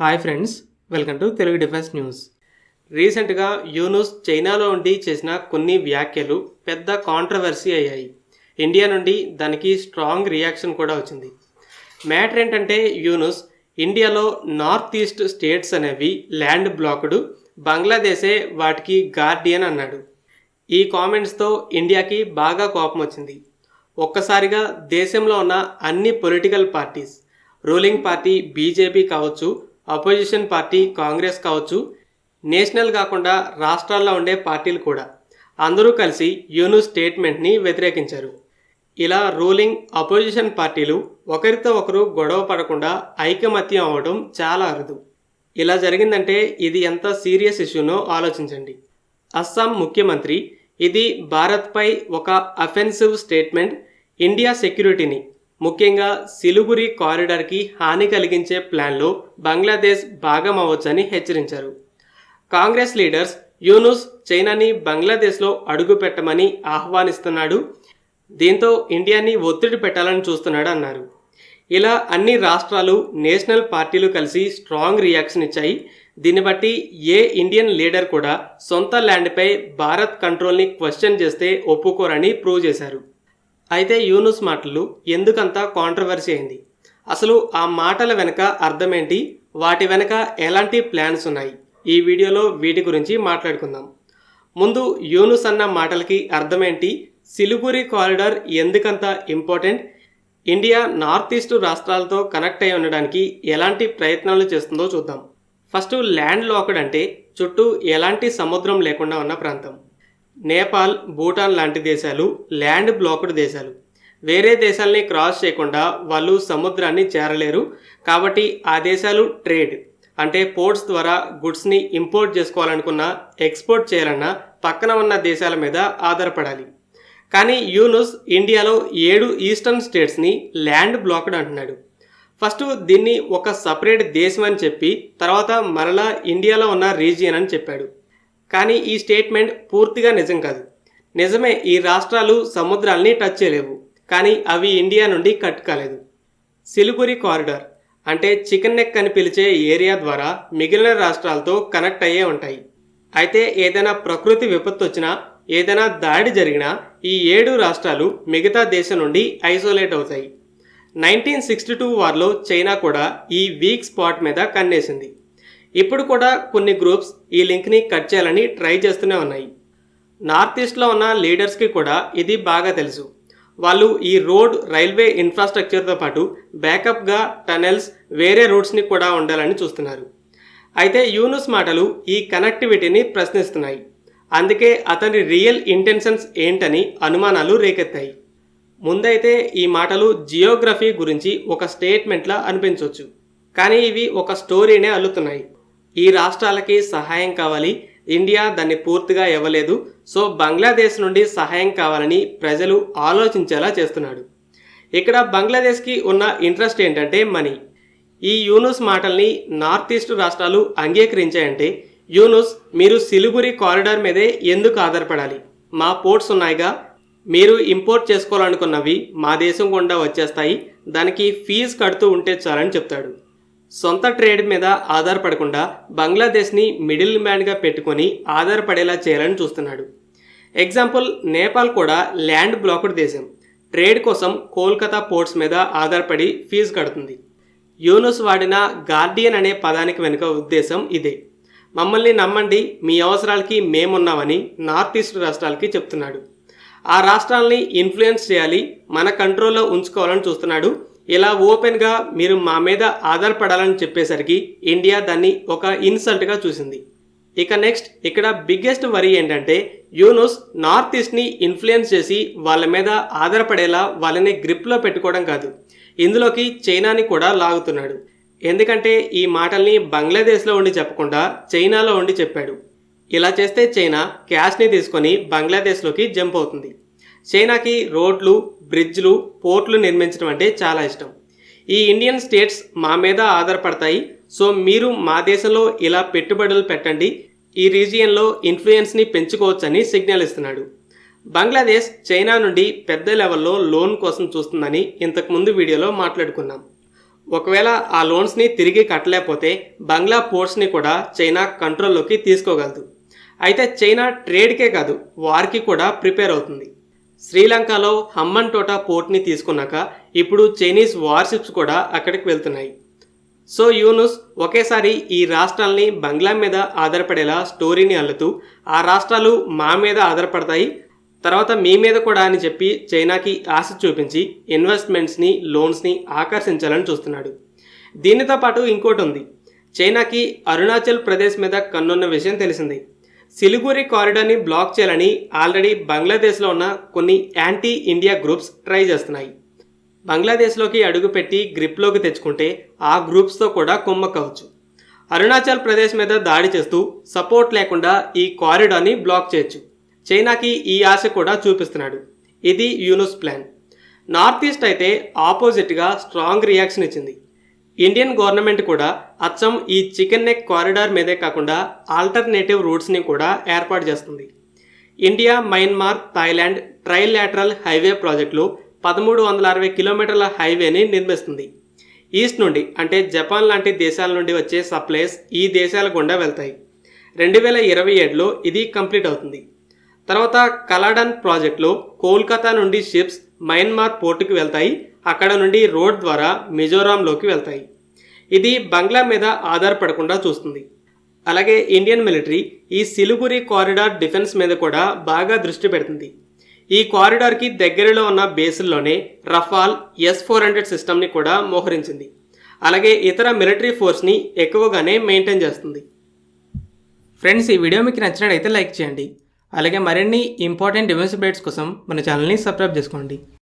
Hi friends, welcome to Telugu defence news. రీసెంట్గా యూనుస్ చైనాలో ఉండి చేసిన కొన్ని వ్యాఖ్యలు పెద్ద కాంట్రవర్సీ అయ్యాయి. ఇండియా నుండి దానికి స్ట్రాంగ్ రియాక్షన్ కూడా వచ్చింది. మ్యాటర్ ఏంటంటే యూనుస్ ఇండియాలో నార్త్ ఈస్ట్ స్టేట్స్ అనేవి ల్యాండ్ బ్లాక్డ్, బంగ్లాదేశే వాటికి గార్డియన్ అన్నాడు. ఈ కామెంట్స్తో ఇండియాకి బాగా కోపం వచ్చింది. ఒక్కసారిగా దేశంలో ఉన్న అన్ని political parties, ruling party BJP కావచ్చు, అపోజిషన్ పార్టీ కాంగ్రెస్ కావచ్చు, నేషనల్ కాకుండా రాష్ట్రాల్లో ఉండే పార్టీలు కూడా అందరూ కలిసి యూనుస్ స్టేట్మెంట్ని వ్యతిరేకించారు. ఇలా రూలింగ్, అపోజిషన్ పార్టీలు ఒకరితో ఒకరు గొడవ పడకుండా ఐకమత్యం అవ్వడం చాలా అరుదు. ఇలా జరిగిందంటే ఇది ఎంత సీరియస్ ఇష్యూనో ఆలోచించండి. అస్సాం ముఖ్యమంత్రి ఇది భారత్పై ఒక అఫెన్సివ్ స్టేట్మెంట్, ఇండియా సెక్యూరిటీని ముఖ్యంగా సిలిగురి కారిడార్కి హాని కలిగించే ప్లాన్లో బంగ్లాదేశ్ భాగం అవ్వచ్చని హెచ్చరించారు. కాంగ్రెస్ లీడర్స్ యూనుస్ చైనాని బంగ్లాదేశ్లో అడుగు పెట్టమని ఆహ్వానిస్తున్నాడు, దీంతో ఇండియాని ఒత్తిడి పెట్టాలని చూస్తున్నాడు అన్నారు. ఇలా అన్ని రాష్ట్రాలు, నేషనల్ పార్టీలు కలిసి స్ట్రాంగ్ రియాక్షన్ ఇచ్చాయి. దీన్ని బట్టి ఏ ఇండియన్ లీడర్ కూడా సొంత ల్యాండ్పై భారత్ కంట్రోల్ని క్వశ్చన్ చేస్తే ఒప్పుకోరని ప్రూవ్ చేశారు. అయితే యూనుస్ మాటలు ఎందుకంతా కాంట్రవర్సీ అయింది? అసలు ఆ మాటల వెనక అర్థమేంటి? వాటి వెనక ఎలాంటి ప్లాన్స్ ఉన్నాయి? ఈ వీడియోలో వీటి గురించి మాట్లాడుకుందాం. ముందు యూనుస్ అన్న మాటలకి అర్థమేంటి? సిలిగురి కారిడార్ ఎందుకంత ఇంపార్టెంట్? ఇండియా నార్త్ ఈస్ట్ రాష్ట్రాలతో కనెక్ట్ అయి ఉండడానికి ఎలాంటి ప్రయత్నాలు చేస్తుందో చూద్దాం. ఫస్ట్, ల్యాండ్ లాక్డ్ అంటే చుట్టూ ఎలాంటి సముద్రం లేకుండా ఉన్న ప్రాంతం. నేపాల్, భూటాన్ లాంటి దేశాలు ల్యాండ్ బ్లాక్డ్ దేశాలు. వేరే దేశాలని క్రాస్ చేయకుండా వాళ్ళు సముద్రాన్ని చేరలేరు. కాబట్టి ఆ దేశాలు ట్రేడ్ అంటే పోర్ట్స్ ద్వారా గుడ్స్ని ఇంపోర్ట్ చేసుకోవాలనుకున్నా, ఎక్స్పోర్ట్ చేయాలన్నా పక్కన ఉన్న దేశాల మీద ఆధారపడాలి. కానీ యూనుస్ ఇండియాలో 7 ఈస్టర్న్ స్టేట్స్ని ల్యాండ్ బ్లాక్డ్ అంటున్నాడు. ఫస్ట్ దీన్ని ఒక సపరేట్ దేశం అని చెప్పి తర్వాత మరలా ఇండియాలో ఉన్న రీజియన్ అని చెప్పాడు. కానీ ఈ స్టేట్మెంట్ పూర్తిగా నిజం కాదు. నిజమే, ఈ రాష్ట్రాలు సముద్రాల్ని టచ్ చేయలేవు, కానీ అవి ఇండియా నుండి కట్ కాలేదు. సిలిగురి కారిడార్ అంటే చికెన్ నెక్ అని పిలిచే ఏరియా ద్వారా మిగిలిన రాష్ట్రాలతో కనెక్ట్ అయ్యే ఉంటాయి. అయితే ఏదైనా ప్రకృతి విపత్తు వచ్చినా, ఏదైనా దాడి జరిగినా ఈ 7 రాష్ట్రాలు మిగతా దేశం నుండి ఐసోలేట్ అవుతాయి. 1962 వార్లో చైనా కూడా ఈ వీక్ స్పాట్ మీద కన్నేసింది. ఇప్పుడు కూడా కొన్ని గ్రూప్స్ ఈ లింక్ని కట్ చేయాలని ట్రై చేస్తూనే ఉన్నాయి. నార్త్ ఈస్ట్లో ఉన్న లీడర్స్కి కూడా ఇది బాగా తెలుసు. వాళ్ళు ఈ రోడ్, రైల్వే ఇన్ఫ్రాస్ట్రక్చర్తో పాటు బ్యాకప్గా టనెల్స్, వేరే రూట్స్ని కూడా ఉండాలని చూస్తున్నారు. అయితే యూనుస్ మాటలు ఈ కనెక్టివిటీని ప్రశ్నిస్తున్నాయి. అందుకే అతని రియల్ ఇంటెన్షన్స్ ఏంటని అనుమానాలు రేకెత్తాయి. ముందైతే ఈ మాటలు జియోగ్రఫీ గురించి ఒక స్టేట్మెంట్లా అనిపించవచ్చు, కానీ ఇవి ఒక స్టోరీనే అల్లుతున్నాయి. ఈ రాష్ట్రాలకి సహాయం కావాలి, ఇండియా దాన్ని పూర్తిగా ఇవ్వలేదు, సో బంగ్లాదేశ్ నుండి సహాయం కావాలని ప్రజలు ఆలోచించేలా చేస్తున్నాడు. ఇక్కడ బంగ్లాదేశ్కి ఉన్న ఇంట్రెస్ట్ ఏంటంటే మనీ. ఈ యూనుస్ మాటల్ని నార్త్ ఈస్ట్ రాష్ట్రాలు అంగీకరించాయంటే యూనుస్, మీరు సిలిగురి కారిడార్ మీదే ఎందుకు ఆధారపడాలి? మా పోర్ట్స్ ఉన్నాయిగా, మీరు ఇంపోర్ట్ చేసుకోవాలనుకున్నవి మా దేశం గుండా వచ్చేస్తాయి, దానికి ఫీజు కడుతూ ఉంటే చాలని చెప్తాడు. సొంత ట్రేడ్ మీద ఆధారపడకుండా బంగ్లాదేశ్ని మిడిల్ మ్యాన్గా పెట్టుకొని ఆధారపడేలా చేయాలని చూస్తున్నాడు. ఎగ్జాంపుల్, నేపాల్ కూడా ల్యాండ్ బ్లాక్డ్ దేశం. ట్రేడ్ కోసం కోల్కతా పోర్ట్స్ మీద ఆధారపడి ఫీజు కడుతుంది. యూనుస్ వాడిన గార్డియన్ అనే పదానికి వెనుక ఉద్దేశం ఇదే. మమ్మల్ని నమ్మండి, మీ అవసరాలకి మేమున్నామని నార్త్ ఈస్ట్ రాష్ట్రాలకి చెప్తున్నాడు. ఆ రాష్ట్రాలని ఇన్ఫ్లుయెన్స్ చేయాలి, మన కంట్రోల్లో ఉంచుకోవాలని చూస్తున్నాడు. ఇలా ఓపెన్గా మీరు మా మీద ఆధారపడాలని చెప్పేసరికి ఇండియా దాన్ని ఒక ఇన్సల్ట్గా చూసింది. ఇక నెక్స్ట్, ఇక్కడ బిగ్గెస్ట్ వరీ ఏంటంటే యూనుస్ నార్త్ ఈస్ట్ని ఇన్ఫ్లుయెన్స్ చేసి వాళ్ళ మీద ఆధారపడేలా వాళ్ళని గ్రిప్లో పెట్టుకోవడం కాదు, ఇందులోకి చైనాని కూడా లాగుతున్నాడు. ఎందుకంటే ఈ మాటల్ని బంగ్లాదేశ్లో ఉండి చెప్పకుండా చైనాలో ఉండి చెప్పాడు. ఇలా చేస్తే చైనా క్యాష్ని తీసుకొని బంగ్లాదేశ్లోకి జంప్ అవుతుంది. చైనాకి రోడ్లు, బ్రిడ్జ్లు, పోర్ట్లు నిర్మించడం అంటే చాలా ఇష్టం. ఈ ఇండియన్ స్టేట్స్ మా మీద ఆధారపడతాయి, సో మీరు మా దేశంలో ఇలా పెట్టుబడులు పెట్టండి, ఈ రీజియన్లో ఇన్ఫ్లుయెన్స్ని పెంచుకోవచ్చని సిగ్నల్ ఇస్తున్నాడు. బంగ్లాదేశ్ చైనా నుండి పెద్ద లెవెల్లో లోన్ కోసం చూస్తుందని ఇంతకుముందు వీడియోలో మాట్లాడుకున్నాం. ఒకవేళ ఆ లోన్స్ని తిరిగి కట్టలేకపోతే బంగ్లా పోర్ట్స్ని కూడా చైనా కంట్రోల్లోకి తీసుకోగలదు. అయితే చైనా ట్రేడ్కే కాదు, వార్కి కూడా ప్రిపేర్ అవుతుంది. శ్రీలంకలో హమ్మన్ టోటా పోర్ట్ని తీసుకున్నాక ఇప్పుడు చైనీస్ వార్షిప్స్ కూడా అక్కడికి వెళ్తున్నాయి. సో యూనుస్ ఒకేసారి ఈ రాష్ట్రాల్ని బంగ్లా మీద ఆధారపడేలా స్టోరీని అల్లుతూ ఆ రాష్ట్రాలు మా మీద ఆధారపడతాయి, తర్వాత మీ మీద కూడా అని చెప్పి చైనాకి ఆశ చూపించి ఇన్వెస్ట్మెంట్స్ని, లోన్స్ని ఆకర్షించాలని చూస్తున్నాడు. దీనితో పాటు ఇంకోటి ఉంది. చైనాకి అరుణాచల్ ప్రదేశ్ మీద కన్నున్న విషయం తెలిసింది. సిలిగురి కారిడార్ని బ్లాక్ చేయాలని ఆల్రెడీ బంగ్లాదేశ్లో ఉన్న కొన్ని యాంటీ ఇండియా గ్రూప్స్ ట్రై చేస్తున్నాయి. బంగ్లాదేశ్లోకి అడుగుపెట్టి గ్రిప్లోకి తెచ్చుకుంటే ఆ గ్రూప్స్తో కూడా కుమ్మక్కవచ్చు. అరుణాచల్ ప్రదేశ్ మీద దాడి చేస్తూ సపోర్ట్ లేకుండా ఈ కారిడార్ని బ్లాక్ చేయొచ్చు. చైనాకి ఈ ఆశ కూడా చూపిస్తున్నాడు. ఇది యూనుస్ ప్లాన్. నార్త్ ఈస్ట్ అయితే ఆపోజిట్గా స్ట్రాంగ్ రియాక్షన్ ఇచ్చింది. ఇండియన్ గవర్నమెంట్ కూడా అచ్చం ఈ చికెన్ నెక్ కారిడార్ మీదే కాకుండా ఆల్టర్నేటివ్ రూట్స్ని కూడా ఏర్పాటు చేస్తుంది. India, Myanmar, Thailand trilateral highway ప్రాజెక్టులో 1360 కిలోమీటర్ల హైవేని నిర్మిస్తుంది. ఈస్ట్ నుండి అంటే జపాన్ లాంటి దేశాల నుండి వచ్చే సప్లైస్ ఈ దేశాల గుండా వెళ్తాయి. 2027లో ఇది కంప్లీట్ అవుతుంది. తర్వాత కలాడన్ ప్రాజెక్టులో కోల్కతా నుండి షిప్స్ మయన్మార్ పోర్టుకి వెళ్తాయి. అక్కడ నుండి రోడ్ ద్వారా మిజోరాంలోకి వెళ్తాయి. ఇది బంగ్లా మీద ఆధారపడకుండా చూస్తుంది. అలాగే ఇండియన్ మిలిటరీ ఈ సిలిగురి కారిడార్ డిఫెన్స్ మీద కూడా బాగా దృష్టి పెడుతుంది. ఈ కారిడార్కి దగ్గరలో ఉన్న బేసుల్లోనే రఫాల్ S-400 సిస్టమ్ని కూడా మోహరించింది. అలాగే ఇతర మిలిటరీ ఫోర్స్ని ఎక్కువగానే మెయింటైన్ చేస్తుంది. ఫ్రెండ్స్, ఈ వీడియో మీకు నచ్చినట్లయితే లైక్ చేయండి. అలాగే మరిన్ని ఇంపార్టెంట్ డిఫెన్స్ అప్డేట్స్ కోసం మన ఛానల్ని సబ్స్క్రైబ్ చేసుకోండి.